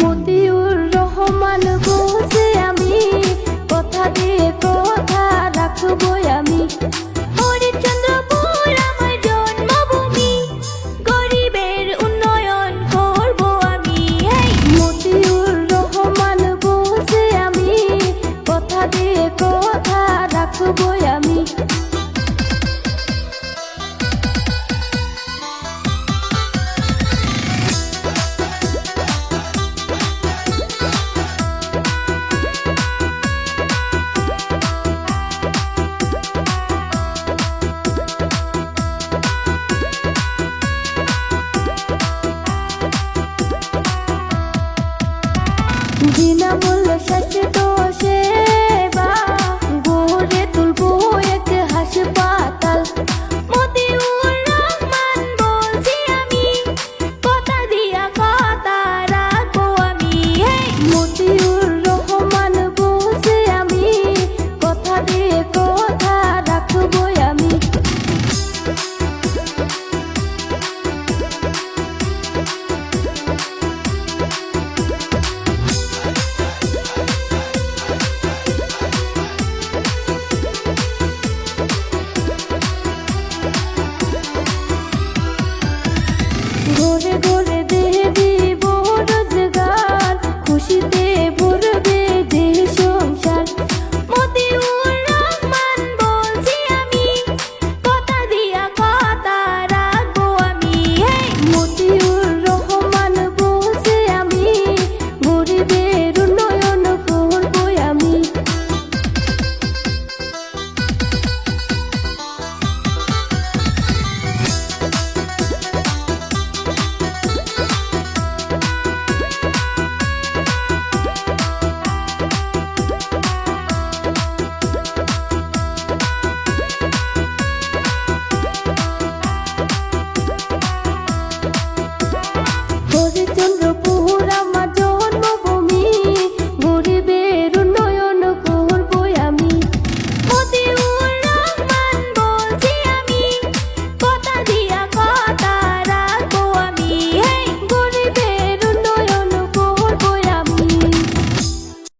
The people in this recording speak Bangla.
মতিউর রহমান বলছি আমি, কথা দিয়ে কথা রাখবই আমি। হরিশ্চন্দ্রপুর আমার জন্মভূমি, গরিবের উন্নয়ন করব আমি। মতিউর রহমান বলছি আমি, কথা দিয়ে কথা রাখবই আমি। বিনামূল্যে স্বাস্থ্য